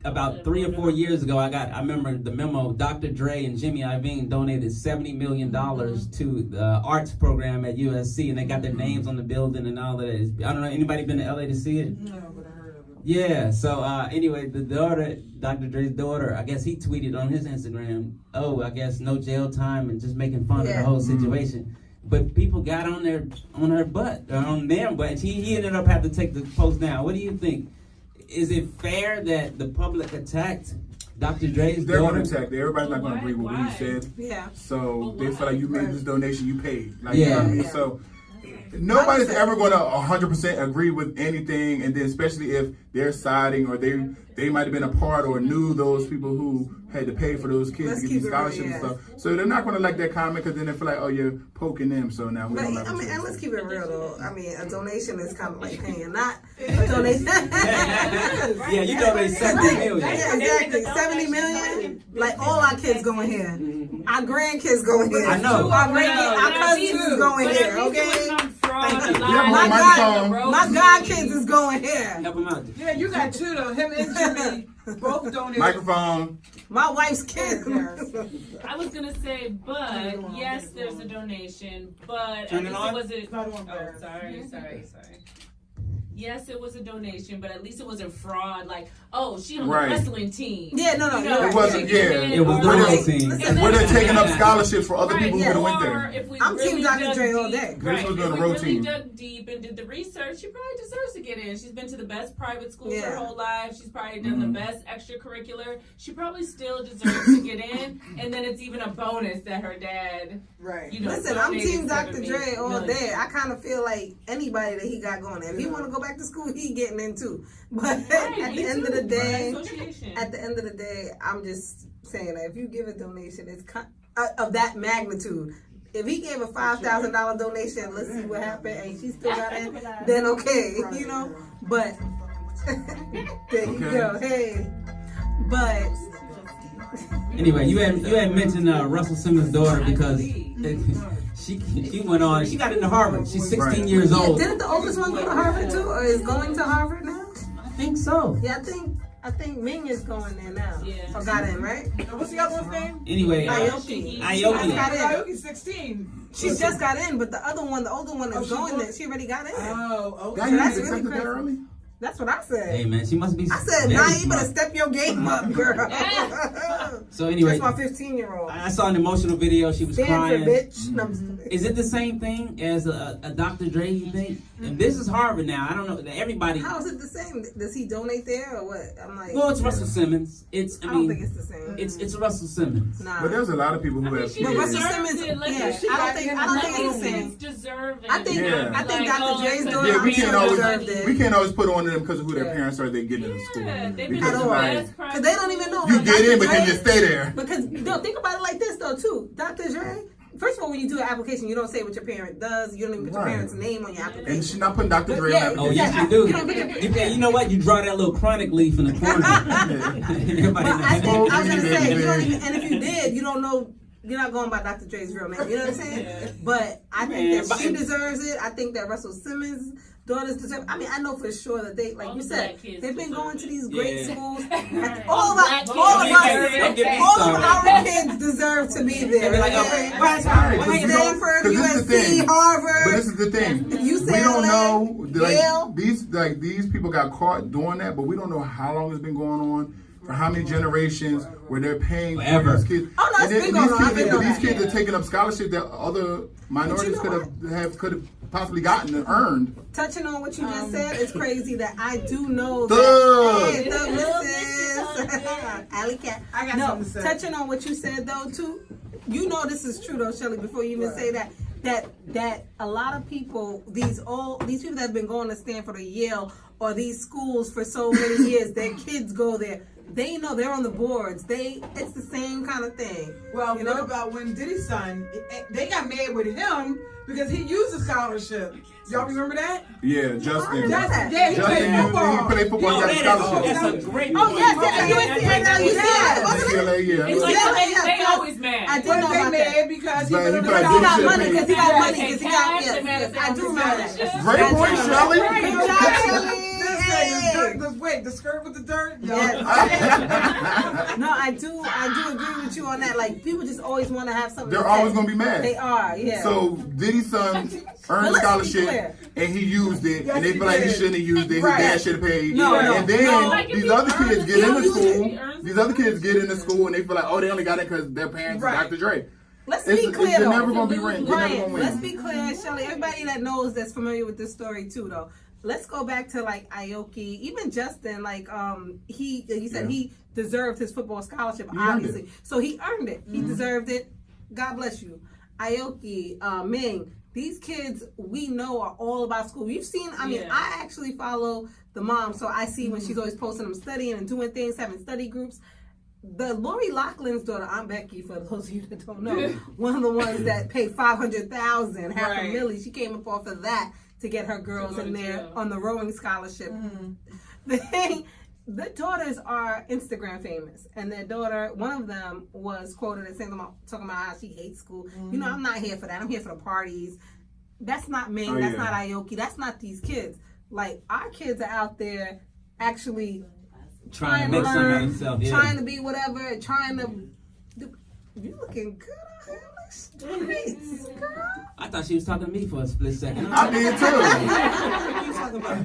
About 3 or 4 years ago, I remember the memo. Dr. Dre and Jimmy Iovine donated $70 million to the arts program at USC, and they got their names on the building and all that. I don't know. Anybody been to LA to see it? No, but I heard of it. Yeah. So anyway, the daughter, Dr. Dre's daughter, I guess he tweeted on his Instagram, "Oh, I guess no jail time," and just making fun of the whole situation. But people got on her butt, on their butt. He ended up having to take the post down. What do you think? Is it fair that the public attacked Dr. Dre's They're daughter? going to attack. Everybody's not going to agree with what he said. Yeah. So they feel like you made this donation, you paid. Like, yeah. You know what I mean? Yeah. So nobody's ever going to 100% agree with anything, and then especially if they're siding or they might have been a part or knew those people who had to pay for those kids to get these scholarships and stuff. So they're not going to like that comment because then they feel like, oh, you're poking them. So now we don't have and let's keep it real though. I mean, a donation is kind of like paying, not a donation. Yeah, you donate 70 million. Yeah, exactly. 70 million. Like all our kids going here. Our grandkids going here. I know. Our cousins is going here. Okay. My godkids is going here. Help him out. Yeah, you got two though. Him and Jimmy both donated. Microphone. My wife's kids. I was gonna say, but yes, there's a donation, but Turn at it least on. it was a. Not on Oh, there. sorry. Yes, it was a donation, but at least it wasn't fraud. Like, oh, she on the Right. wrestling team. Yeah, no. It wasn't, yeah. It was the real team. Where they're taking up scholarships for other people who could have went Or there. if we I'm really Team Dr. dug Dre all deep- day. This was If doing we a road really team. dug deep and did the research, she probably deserves to get in. She's been to the best private schools her Yeah. whole life. She's probably done the best extracurricular. She probably still deserves to get in. And then it's even a bonus that her dad, Right. you know, Listen, I'm donated Team Dr. 7 Dre all million. day. I kind of feel like anybody that he got going there. If he want to go back to school, he getting in too. But Right, at me the end too. of the day, Association. at the end of the day, I'm just saying that if you give a donation, it's of that magnitude. If he gave a $5,000 donation, let's see what happened, and she still got in, then okay, you know. But there you go. Hey, but Anyway, you had mentioned Russell Simmons' daughter because she went on. She got into Harvard. She's 16 years old. didn't the oldest one go to Harvard too, or is going to Harvard now? I think so. Yeah, I think Ming is going there now. Yeah. Or got in, right? What's the other one's name? Anyway, Aoki. Aoki. Got in. Aoki's 16. She just got in, but the other one, the older one, is she going go- there. She already got in. Oh, Y'all okay. you that's accepted really that early? That's what I said. Hey man, she must be. I said, very nah, you smart. better step your game up, girl. So anyway, That's my 15-year-old. I saw an emotional video. She was Stanford, crying. bitch. No, I'm just kidding. Is it the same thing as a Dr. Dre? You think? And this is Harvard now. I don't know. Everybody. How is it the same? Does he donate there or what? I'm like, Well, it's Russell Simmons. I don't think it's the same. It's Russell Simmons. Nah. But there's a lot of people who have She But Russell kids. Simmons, deserves it. Like, yeah, she I don't think it's the same. kids deserve it. I think Yeah. I think Like, Dr. Dre's oh, daughter. Yeah, we I'm can't sure always deserved it. we can't always put on them because of who their Yeah. parents are. They get into school Yeah, they've been because to it's the like best Because they don't even know. you like, get in, Dr. but can Dre- you stay there? Because no, think about it like this though too. Dr. Dre. First of all, when you do an application, you don't say what your parent does. You don't even put your Right. parent's name on your application. And she's not putting Dr. Dre Yeah, on that. Oh yes, you do. You know what? You draw that little chronic leaf in the corner. Everybody But I knows. was gonna say, you don't even, and if you did, you don't know. You're not going by Dr. Dre's real name. You know what I'm saying? But I think Man, that she but- deserves it. I think that Russell Simmons' daughters deserve. I mean, I know for sure that they, like All you the said, black kids they've been deserve going to it. these great Yeah. schools. All All of black us, kids all of Don't get me us, all of started. our kids deserve to be there. They be like, oh, okay? right, right, 'cause you know- Stanford, 'cause this is the USC, thing. Harvard. But this is the thing. UCLA, We don't know Yale. these people got caught doing that, but we don't know how long it's been going on. For how many generations where they're paying Forever. for these kids? Oh, no, it's And been then going on. I've been on these that. kids are taking up scholarships that other minorities know could have possibly gotten and earned. Touching on what you just said, it's crazy that I do know Thug. that. Hey, Thug, Mrs. Alley Cat. I got No, something to say. touching on what you said though too, you know this is true though, Shelly. Before you even say that a lot of people, these people that have been going to Stanford or Yale or these schools for so many years, their kids go there. they know they're on the boards. It's the same kind of thing. Well, you what know? about when Diddy's son? They got mad with him because he used a scholarship. Y'all remember that? Yeah, Justin. Justin. Yeah, he Justin, played football. he played football. He got a scholarship. That's a great Oh, yes, UCLA, yeah. It's like Yeah, they yeah, always mad. I did But know they about mad that. because But he he played He Diddy got shit money paid. because he got Yeah, money because he got, cash, yes, they mad yes, at I do remember that. Great point, Shelley. Good job, Shelley. Wait, the skirt with the dirt? No. Yes. No, I do agree with you on that. Like, people just always want to have something. They're to always say. gonna be mad. They are, yeah. So Diddy's son earned a let's be scholarship clear. and he used it, Yes, and they he feel like he did. shouldn't have used it. His Right. dad should have paid. No, and then no. Like, if these he other earns kids it, get he into uses it, school. he earns These it. other kids get into school and they feel like, oh, they only got it because their parents Right. are Dr. Dre. Let's It's be clear, they're though. never gonna be rent. They're never Ryan, gonna let's win. be clear, Shelly. Everybody that knows that's familiar with this story too, though. Let's go back to like Aoki, even Justin. Like you said, Yeah. he deserved his football scholarship, He earned obviously. it. So he earned it. He deserved it. God bless you, Aoki, Ming. These kids we know are all about school. You've seen. I mean, Yeah. I actually follow the mom, so I see when she's always posting them studying and doing things, having study groups. The Lori Loughlin's daughter, I'm Becky, for those of you that don't know, one of the ones that paid $500,000, half a Right. million. She came up off of that to get her girls go in to there jail. on the rowing scholarship. The daughters are Instagram famous, and their daughter, one of them, was quoted as saying talking about how she hates school. You know, I'm not here for that. I'm here for the parties. That's not Ming. Oh, that's yeah. not Aoki. That's not these kids. Like, our kids are out there actually Trying to make something out of himself. Yeah. trying to be whatever, trying to. You looking good out here, like streets, girl. I thought she was talking to me for a split second. I did too.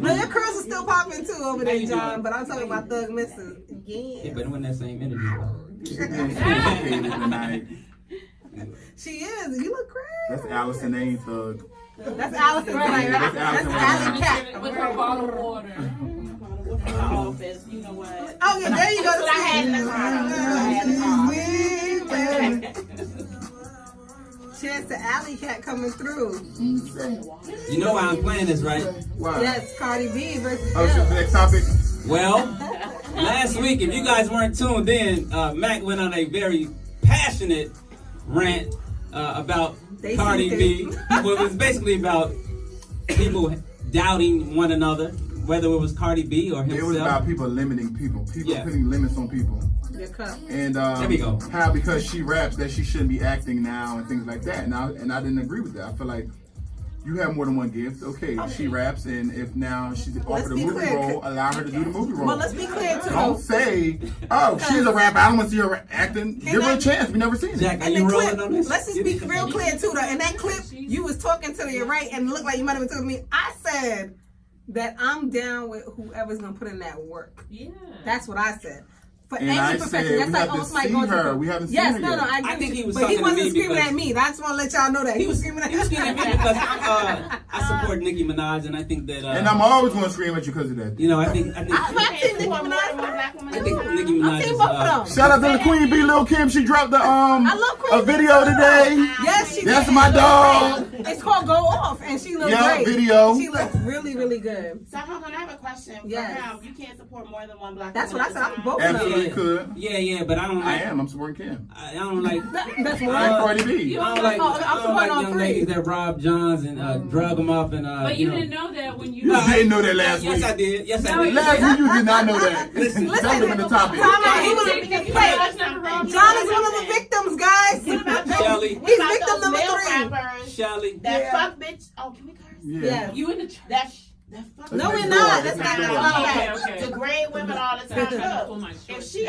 No, your curls are still popping too over there, you John. doing? But I'm talking about Thug Mrs. Yeah, Yeah, but it wasn't that same energy. Tonight. she is. You look great. That's Allison, they ain't thug. That's Allison. Right. Right. That's That's Allison. Alley Cat. With her bottle of water. With my office, you know what? Oh yeah, there you go. That's what I had in the car. That's what I had in the car. Cheers to Alley Cat coming through. You know why I'm playing this, right? Wow. Yes, Cardi B versus Oh, so the Jill. next topic. Well, last week, if you guys weren't tuned in, Mac went on a very passionate rant about They Cardi see B. Well, it was basically about people doubting one another, whether it was Cardi B or himself. It was about people limiting people. People Yeah. putting limits on people. Your cup. And There we go. how because she raps that she shouldn't be acting now and things like that. And I didn't agree with that. I feel like you have more than one gift. Okay, she raps, and if now she's offered a be movie clear. role, allow her to do the movie role. Well, let's be clear too. Don't say, oh, she's a rapper. I don't want to see her acting. Give her a chance. We never seen it. Jack, are In you the rolling clip, on this? let's just be real clear too. Though, in that clip, you was talking to your right, and it looked like you might have been talking to me. I said that I'm down with whoever's gonna put in that work. Yeah. That's what I said. For And any I profession, said that's we like have to almost like see going her. to. We haven't seen Yes, her no, yet. no, I I agree think with he you. was But he talking to wasn't me screaming because- at me. I just want to let y'all know that he was screaming at He was screaming at me because I support Nicki Minaj, and I think that. And I'm always going to scream at you because of that. You know, I think I'm team Nicki More than Minaj. one black woman I at think a time. Nicki I'm Minaj team is. both of them. Shout out to the Queen Bee, Lil Kim. She dropped the love Queen a video today. Yes, she That's did. my dog. It's called Go Off, and she looks Yeah, great. video. She looks really, really good. So hold on, I have a question for Yes. him. You can't support more than one black That's woman what I at said. a I'm time? both of them. Absolutely could. Yeah, but I don't I like. am. I'm supporting Kim. I don't like. That's I what like I Cardi B. You I don't don't like. I'm I don't supporting like all young three. ladies that rob Johns and drug them up and. But you didn't know that when you. You didn't know that last Yes, week. I did. Yes, No, I did. you Last week you did not know that. Listen, that would have been the topic. Time out. He He was didn't think wait, Minaj never robbed John is one of the victims, guys. Shelly. He's What victim about number those male 3. rappers Shelly. that Yeah. fuck bitch? Oh, can we curse? Yeah. Yes. You in the. That fuck. No, That's we're next door. not. That's That's not. next door. Okay, Okay. okay. Degrade women all the time. Pull my Look, shorts if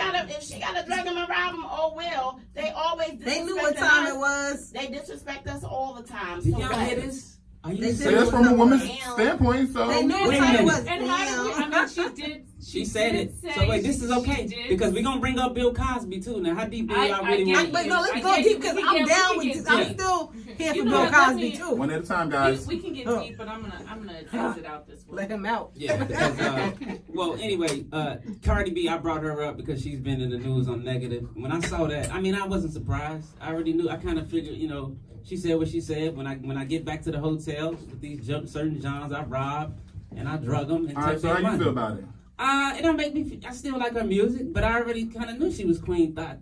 she gotta drag them and rob them, oh well. They always They knew what disrespecting time us. it was. They disrespect us all the time. Did So y'all what? hear this? Are you They did. So that's from a woman's standpoint. So They knew what Wait a time it minute. was. And how did we? I mean, she did. She said it. did So say wait, this is she okay did. because we're gonna bring up Bill Cosby too. Now, how deep do y'all I really get want? it. Wait, no, let's I go get deep it. because We I'm can down get with. deep. I'm still here You for know Bill what, let Cosby me- too. one at a time, guys. We can get Oh. deep, but I'm gonna test it out this way. Let him out. Yeah. Because, well, anyway, Cardi B, I brought her up because she's been in the news on negative. When I saw that, I mean, I wasn't surprised. I already knew. I kind of figured, you know, she said what she said. When I get back to the hotel with these certain Johns, I rob and I drug them and All right. took So their how you money. feel about it? It don't make me. I still like her music, but I already kind of knew she was Queen Thought.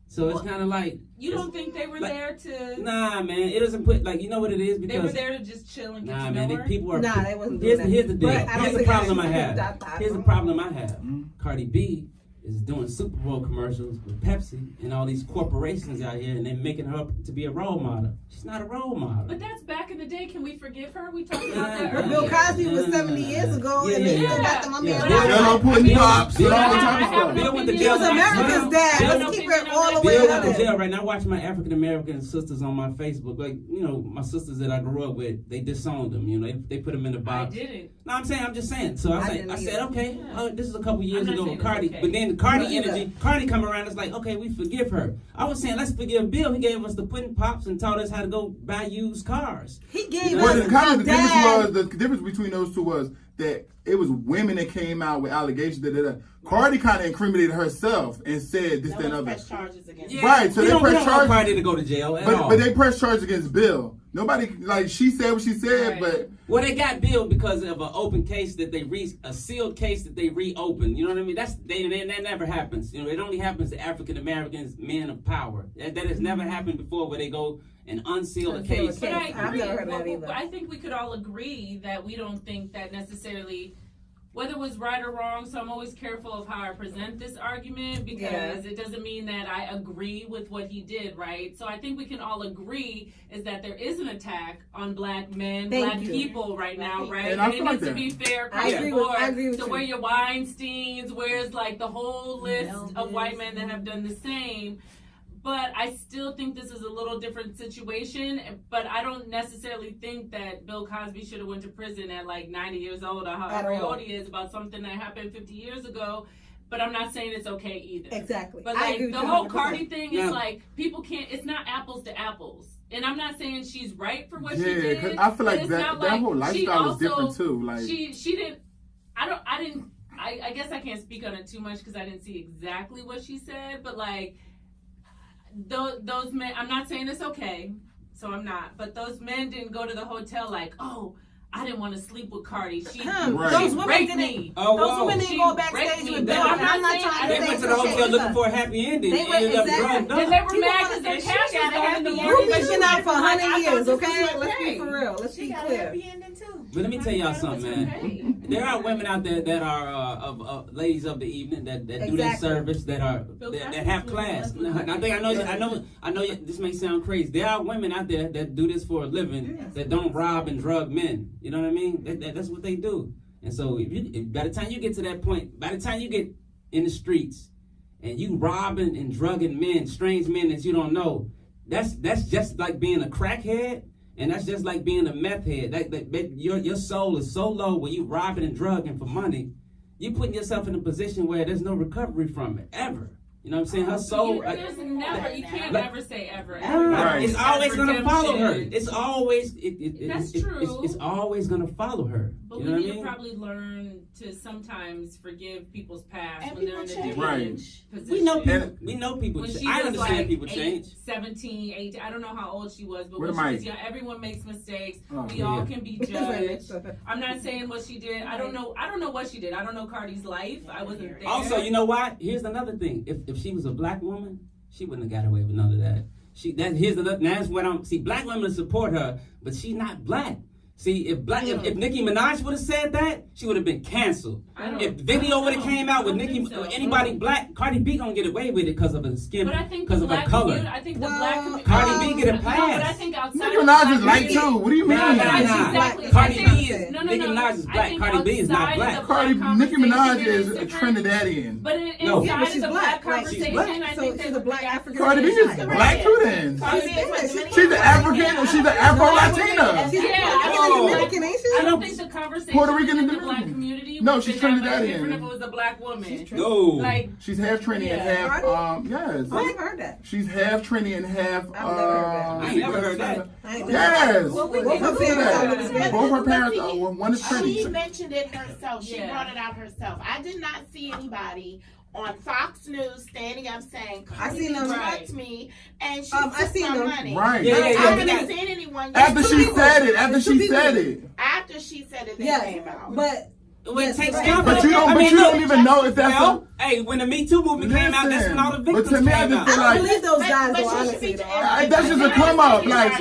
So it's kind of like. You don't think they were there to? Nah, man. It doesn't put like you know what it is because they were there to just chill and get nah, to man. know her? People are. Nah, they wasn't doing Here's the deal. But I don't Here's the think problem I I have. Here's the problem I have. Cardi B is doing Super Bowl commercials with Pepsi and all these corporations out here, and they're making her up to be a role model. She's not a role model. But that's back in the day. Can we forgive her? We talked about that earlier. Bill Cosby was 70 years ago, and they still got my man. Bill putting pops and all the time stuff. Bill went to He jail. was America's dad. Bill- Let's keep it all the way Bill went to up. jail right now. I watch my African American sisters on my Facebook. Like, you know, my sisters that I grew up with, they disowned them. You know, they put them in the box. I didn't. No, I'm just saying. So I said, okay, this is a couple years I'm not ago saying with Cardi. it's okay. But then the Cardi energy, Cardi come around, it's like, okay, we forgive her. I was saying, let's forgive Bill. He gave us the pudding pops and taught us how to go buy used cars. He gave Well, us kind of the difference dad. was the difference between those two was that it was women that came out with allegations that Cardi kind of incriminated herself and said this, that, and other. Press charges against Yeah, Right, so we they don't press want charges. Cardi to go to jail at all. But they pressed charges against Bill. Nobody, like, she said what she said, Right. but Well, they got Bill because of an open case that a sealed case that they reopened. You know what I mean? That never happens. You know, it only happens to African Americans, men of power. That has never happened before, where they go and unseal a case. But I I've agree. never heard that either. I think we could all agree that we don't think that necessarily, whether it was right or wrong. So I'm always careful of how I present this argument because it doesn't mean that I agree with what he did, right? So I think we can all agree is that there is an attack on black men, black people right now, right? And I And feel it like needs to that. be fair I across agree the with- board. I agree with So you. where your Weinsteins, where's like the whole list of white men that have done the same. But I still think this is a little different situation. But I don't necessarily think that Bill Cosby should have went to prison at like 90 years old or however old he is about something that happened 50 years ago. But I'm not saying it's okay either. Exactly. But I like agree the with you whole 100%. Cardi thing Yeah. is like people can't. It's not apples to apples. And I'm not saying she's right for what she yeah, did. because I feel but like it's that not whole she lifestyle is also- different too. Like she didn't. I guess I can't speak on it too much because I didn't see exactly what she said. But like those men, I'm not saying it's okay. So I'm not. But those men didn't go to the hotel like, oh, I didn't want to sleep with Cardi. She Right. Those women raped didn't. me. Oh, Those whoa. women She didn't go raped backstage me. with No, Bill. I'm I'm not not saying- trying to They say went to the some hotel shit looking either. for a happy ending. They and went- ended up exactly. drugged And up. they were People mad wanna- because their and she cash got was a gone in the happy morning. Ruby's been out for Like, I 100 thought years, this was okay? Let's okay. be for real. Let's She be got a clear. happy ending too. But let me tell y'all something, man. Okay. There are women out there that are of ladies of the evening that do their Exactly. service that have class. Now, I know this may sound crazy. There are women out there that do this for a living that don't rob and drug men. You know what I mean? That's what they do. And so by the time you get to that point, by the time you get in the streets and you robbing and drugging men, strange men that you don't know, that's just like being a crackhead. And that's just like being a meth head. Your soul is so low when you robbing and drugging for money, you putting yourself in a position where there's no recovery from it ever. You know what I'm saying? Her soul. There's never. You can't like- never say ever. Right. It's always gonna follow her. Redemption. It's always That's true. It's always gonna follow her. But You we know need what I to mean? probably learn to sometimes forgive people's past And when they're in a people different Right. position. We know people. When Change. she I was understand like people change. 17, 18, I don't know how old she was, but Where when she am was I? young, everyone makes mistakes. Oh, we yeah. all can be judged. I'm not saying what she did. I don't know what she did. I don't know Cardi's life. I wasn't there. Also, you know what? Here's another thing. If she was a black woman, she wouldn't have got away with none of that. That's what I'm. See, black women support her, but she's not black. See, if Nicki Minaj would have said that, she would have been canceled. If the video would have came out with Nicki, anybody black, Cardi B gonna get away with it because of her skin, But I think because of her color. I think the black community. Cardi B get a No, but I pass. think outside Nicki of the Minaj black is light community- too. What do you mean? Nah. Exactly. Cardi I think- B is- no, Nicki Minaj is black. I think Cardi B is not outside black. of the black Nicki Minaj conversation, is it a is different. Trinidadian. But No. inside Yeah, but of she's the black. black Like, she's conversation, black. I So think she's there's a black African. Cardi B is black too then. She's an African. She's an Afro-Latina. She's Yeah, African oh. and Dominican, ain't she? I don't think the conversation Puerto Rican and in the black Dominican. community No, would she's have been that much Trinidadian. different if it was a black woman. No. Like, She's half Trini and half yes. I ain't heard that. She's half Trini and half I've never heard that. I ain't never heard that. I ain't Yes. Well, we Both can her do parents that. are Hispanic. Both her parents But see, one is She Trini. mentioned it herself. She Yeah. brought it out herself. I did not see anybody on Fox News standing up saying, I Cardi seen them. drugged me and she I took seen my them. money. Right. Yeah, I yeah. haven't seen anyone yet. After she said it. After she said it. After she said it, they Yes, came out. but It takes right. time. But you don't. But you don't even know if that's hey, when the Me Too movement came out, that's when all the victims But to me, I came just out. feel I like don't believe those guys, but though, she should honestly. be- though. that's just a come up. Like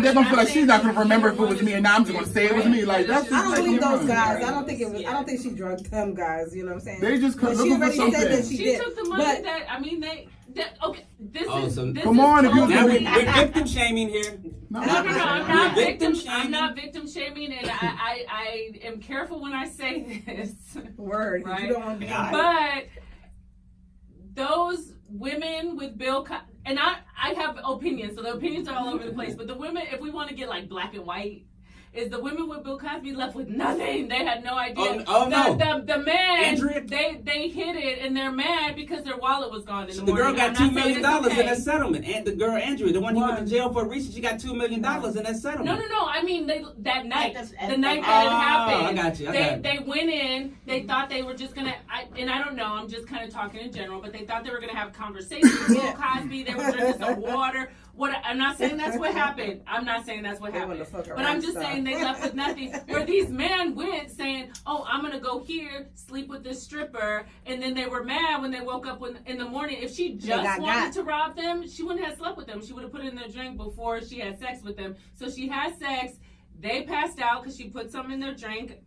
they're gonna feel like she's not gonna remember if it was me, and now I'm just gonna say it was me. Like that's just I don't like, believe come those on. guys. I don't think it was. I don't think she drugged them guys. You know what I'm saying? They just But she looking for already said something. that she She did. took the money But that, I mean, okay, this Oh, is, so- this Come is on, if you was Now gonna we're victim shaming here. No, I'm not victim victim. I'm shaming. not victim shaming, and I am careful when I say this. Word, Right? you don't want to be. But those women with Bill, and I have opinions, so the opinions are all over the place. But the women, if we want to get like black and white, is the women with Bill Cosby left with nothing. They had no idea. No. The man, Andrea? they hid it, and they're mad because their wallet was gone in the The morning. girl got I'm $2 not million saying it's in okay. that settlement, and the girl Andrea, the one he went to jail for recently, she got $2 million in that settlement. No. I mean, that night, At the night that it happened. I got you. They went in. They thought they were just gonna. And I don't know. I'm just kind of talking in general, but they thought they were gonna have conversations with Bill Cosby. They were drinking some water. I'm not saying that's what happened. I'm not saying that's what happened. But I'm just saying they left with nothing. Where these men went saying, "Oh, I'm gonna go here, sleep with this stripper," and then they were mad when they woke up in the morning. If she just wanted to rob them, she wouldn't have slept with them. She would have put in their drink before she had sex with them. So she had sex. They passed out because she put some in their drink,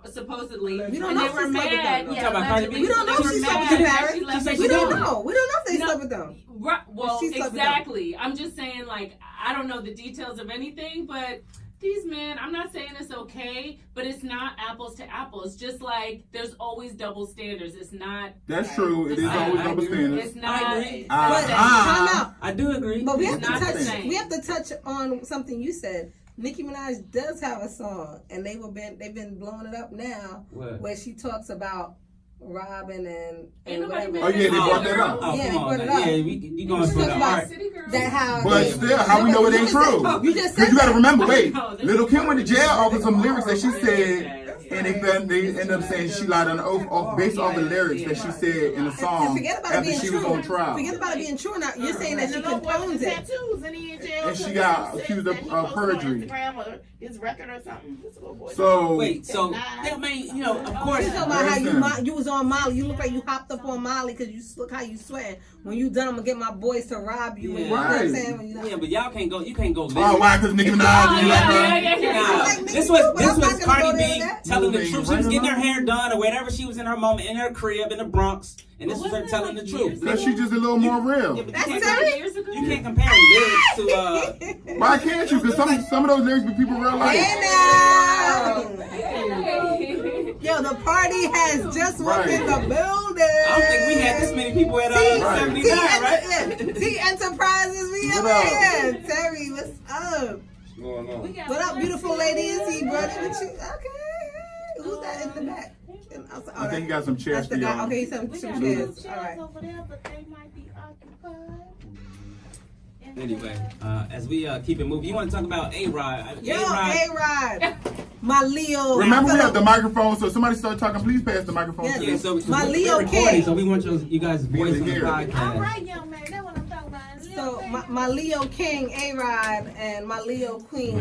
supposedly. We don't and know they if were she slept with mad. them, though. Yeah, Talking about Cardi B? allegedly. We don't know So if they she were slept mad with them, that Barrett. she left We with don't them. know. We don't know if they No. slept with them. Right, well, She slept with them. exactly. I'm just saying, like, I don't know the details of anything, but these men, I'm not saying it's okay, but it's not apples to apples. Just like there's always double standards. It's not. That's true. It is always double standards. It's not. I agree. But time out. I do agree. But we have It's to not the touch. same. We have to touch on something you said. Nicki Minaj does have a song, and they've been blowing it up now, where she talks about Robin and whatever. Oh yeah, they brought that up. Oh, Yeah, come they on, brought it now. up. Yeah, you going for the art. That how. But still, how we know it ain't true? You just Because said you got to that. remember, wait, Lil' Kim went to jail over some lyrics that she said, and they ended up saying she lied on the oath based off the lyrics that she said in the And song forget about it after being she true. was on trial. Forget about it being true. Now you're saying that she composed it. tattoos and he in jail. And she because got said accused that of he posted on perjury. Instagram or his record or something. This little boy. So Wait, so I mean, you know, of course. She's talking about how you was on Molly. You look like you hopped up on Molly because you look how you sweating. When you done, I'm gonna get my boys to rob you. When you know what I'm saying? When you Yeah, but y'all can't go. You can't go. Oh, why? Because Nicki Minaj. Nah, this was Cardi B telling the Moving truth. She right was getting her along. hair done or whatever. She was in her moment in her crib in the Bronx, and this was her telling the truth. Because she just a little more real. Yeah, but That's you serious. can't compare lyrics to. Why can't you? Because some of those lyrics be people real life. Hey now. Yo, the party has just walked in the building. I don't think we had this many people at 79, right? T Enterprises, we What over up? here. Terry, what's up? Going on? What up, beautiful ladies? He brought it with you. Okay. Who's that in the back? I think you got some chairs That's for the guy. y'all. Okay, he's some We chairs. got All chairs right. over there, but they might be occupied. Anyway, as we keep it moving, you want to talk about A-Rod? Yo, A-Rod. My Leo. Remember, we have the microphone, so if somebody start talking, please pass the microphone. Yes. to Yeah, us. so My we're Leo recording, King. so we want you guys' voice on the Here. podcast. All right, young man, that's what I'm talking about. So my Leo King, A-Rod, and my Leo Queen